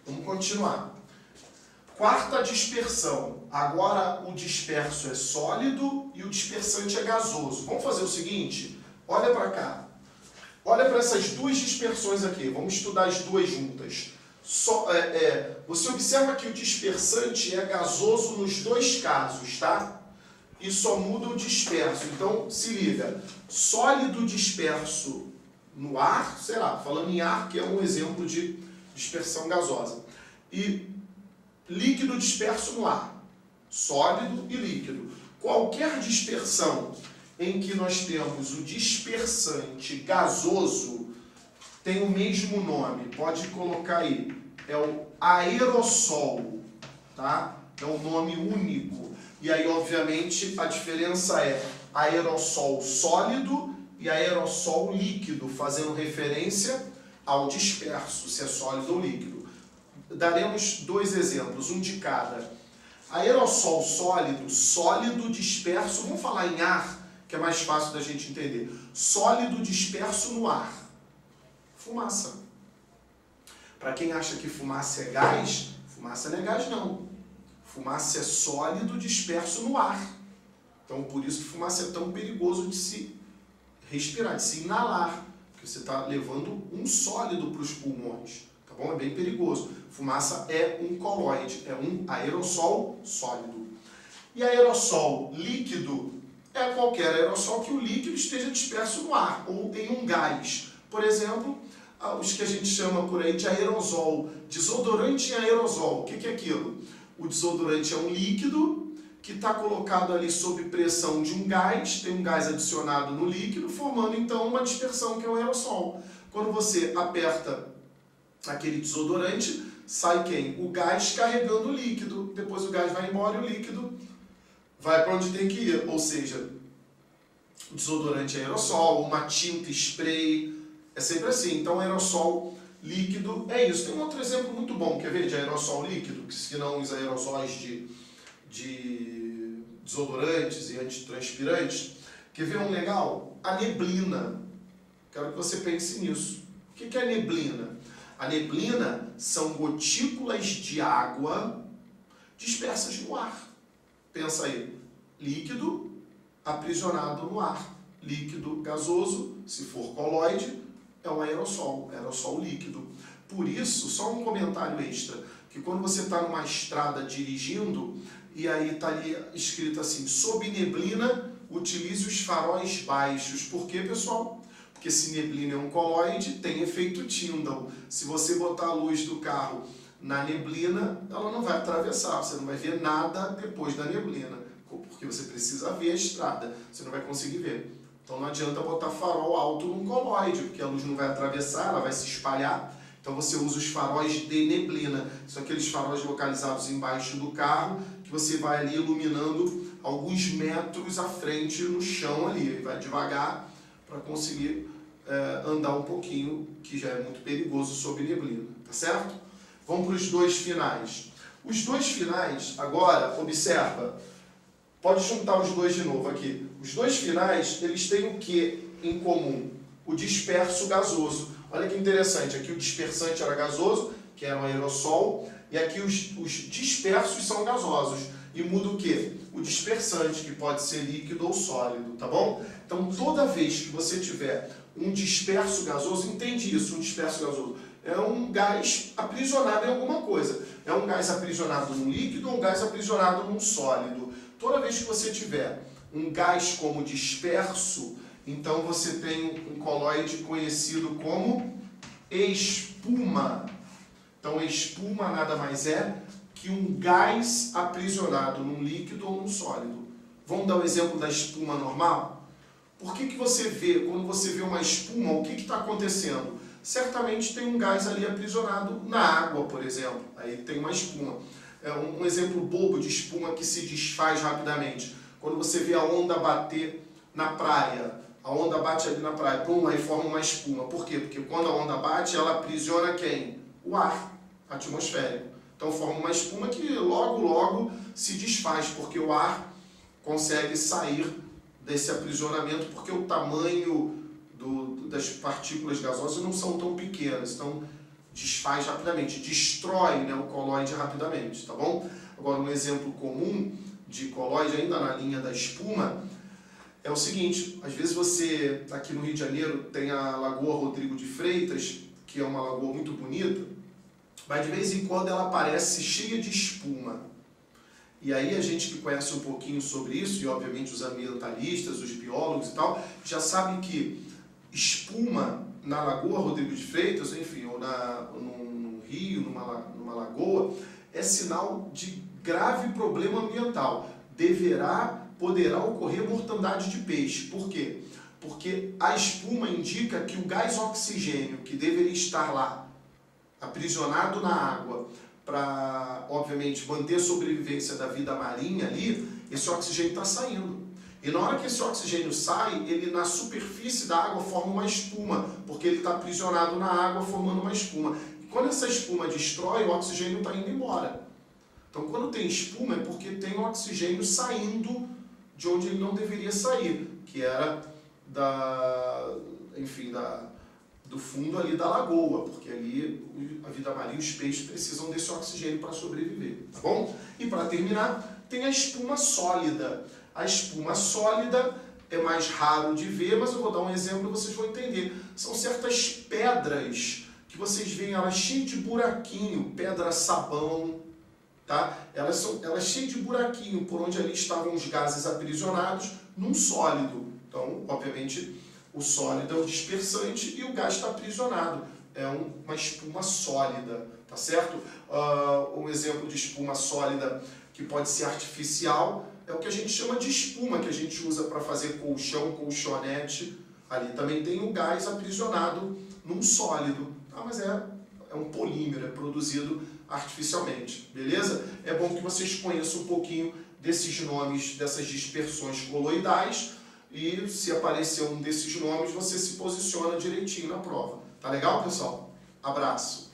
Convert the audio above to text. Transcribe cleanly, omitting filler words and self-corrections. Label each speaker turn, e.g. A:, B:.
A: Vamos continuar. Quarta dispersão. Agora o disperso é sólido e o dispersante é gasoso. Vamos fazer o seguinte? Olha para cá. Olha para essas duas dispersões aqui. Vamos estudar as duas juntas. Você observa que o dispersante é gasoso nos dois casos, tá? E só muda o disperso. Então, se liga. Sólido disperso no ar, sei lá, falando em ar, que é um exemplo de dispersão gasosa. E líquido disperso no ar. Sólido e líquido. Qualquer dispersão em que nós temos o dispersante gasoso tem o mesmo nome. Pode colocar aí. É o aerossol, tá? É um nome único. E aí, obviamente, a diferença é aerossol sólido e aerossol líquido, fazendo referência ao disperso, se é sólido ou líquido. Daremos dois exemplos, um de cada. Aerossol sólido, sólido disperso, vamos falar em ar, que é mais fácil da gente entender. Sólido disperso no ar. Fumaça. Para quem acha que fumaça é gás, fumaça não é gás não. Fumaça é sólido disperso no ar. Então, por isso que fumaça é tão perigoso de se respirar, de se inalar. Porque você está levando um sólido para os pulmões. Tá bom? É bem perigoso. Fumaça é um colóide, é um aerossol sólido. E aerossol líquido é qualquer aerossol que o líquido esteja disperso no ar ou em um gás. Por exemplo, os que a gente chama por aí de aerosol, desodorante em aerosol. O que é aquilo? O desodorante é um líquido que está colocado ali sob pressão de um gás, tem um gás adicionado no líquido, formando então uma dispersão que é o aerossol. Quando você aperta aquele desodorante, sai quem? O gás carregando o líquido. Depois o gás vai embora e o líquido vai para onde tem que ir. Ou seja, o desodorante é aerossol, uma tinta spray, é sempre assim. Então, aerossol líquido é isso. Tem um outro exemplo muito bom, quer ver, de aerossol líquido, que se não os aerossóis de desodorantes e antitranspirantes. Quer ver um legal? A neblina. Quero que você pense nisso. O que é a neblina? A neblina são gotículas de água dispersas no ar. Pensa aí, líquido aprisionado no ar. Líquido gasoso, se for colóide, é um aerossol líquido. Por isso, só um comentário extra, que quando você está numa estrada dirigindo, e aí está ali escrito assim, sob neblina, utilize os faróis baixos. Por quê, pessoal? Porque se neblina é um colóide, tem efeito Tyndall. Se você botar a luz do carro na neblina, ela não vai atravessar, você não vai ver nada depois da neblina, porque você precisa ver a estrada, você não vai conseguir ver. Então não adianta botar farol alto num colóide, porque a luz não vai atravessar, ela vai se espalhar. Então você usa os faróis de neblina, são aqueles faróis localizados embaixo do carro, que você vai ali iluminando alguns metros à frente no chão ali, e vai devagar para conseguir andar um pouquinho, que já é muito perigoso sob neblina, tá certo? Vamos para os dois finais. Os dois finais, agora, observa, pode juntar os dois de novo aqui. Os dois finais, eles têm o que em comum? O disperso gasoso. Olha que interessante, aqui o dispersante era gasoso, que era um aerossol, e aqui os dispersos são gasosos. E muda o que? O dispersante, que pode ser líquido ou sólido, tá bom? Então, toda vez que você tiver um disperso gasoso, entende isso, um disperso gasoso. É um gás aprisionado em alguma coisa. É um gás aprisionado num líquido ou um gás aprisionado num sólido. Toda vez que você tiver um gás como disperso, então você tem um colóide conhecido como espuma. Então, espuma nada mais é que um gás aprisionado num líquido ou num sólido. Vamos dar o exemplo da espuma normal? Por que você vê, quando você vê uma espuma, o que está acontecendo? Certamente tem um gás ali aprisionado na água, por exemplo. Aí tem uma espuma. É um exemplo bobo de espuma que se desfaz rapidamente. Quando você vê a onda bater na praia, a onda bate ali na praia, pum, aí forma uma espuma. Por quê? Porque quando a onda bate, ela aprisiona quem? O ar atmosférico. Então forma uma espuma que logo se desfaz, porque o ar consegue sair desse aprisionamento, porque o tamanho das partículas gasosas não são tão pequenas. Então desfaz rapidamente, destrói, né, o colóide rapidamente, tá bom? Agora, um exemplo comum de colóide, ainda na linha da espuma, é o seguinte: às vezes você, aqui no Rio de Janeiro, tem a Lagoa Rodrigo de Freitas, que é uma lagoa muito bonita, mas de vez em quando ela aparece cheia de espuma. E aí a gente que conhece um pouquinho sobre isso, e obviamente os ambientalistas, os biólogos e tal, já sabem que espuma na Lagoa Rodrigo de Freitas, enfim, ou num rio, numa lagoa, é sinal de grave problema ambiental. Poderá ocorrer mortandade de peixe. Por quê? Porque a espuma indica que o gás oxigênio que deveria estar lá, aprisionado na água, para, obviamente, manter a sobrevivência da vida marinha ali, esse oxigênio está saindo. E na hora que esse oxigênio sai, ele na superfície da água forma uma espuma, porque ele está aprisionado na água formando uma espuma. E quando essa espuma destrói, o oxigênio está indo embora. Então, quando tem espuma, é porque tem o oxigênio saindo de onde ele não deveria sair, que era do fundo ali da lagoa, porque ali a vida marinha, os peixes precisam desse oxigênio para sobreviver, tá bom? E para terminar, tem a espuma sólida. A espuma sólida é mais raro de ver, mas eu vou dar um exemplo e vocês vão entender. São certas pedras que vocês veem, elas cheias de buraquinho, pedra-sabão, tá? Elas cheias de buraquinho, por onde ali estavam os gases aprisionados num sólido. Então, obviamente, o sólido é o dispersante e o gás está aprisionado. É uma espuma sólida, tá certo? Um exemplo de espuma sólida que pode ser artificial é o que a gente chama de espuma, que a gente usa para fazer colchão, colchonete. Ali também tem o gás aprisionado num sólido. Ah, mas é um polímero, é produzido artificialmente, beleza? É bom que vocês conheçam um pouquinho desses nomes, dessas dispersões coloidais, e se aparecer um desses nomes, você se posiciona direitinho na prova. Tá legal, pessoal? Abraço!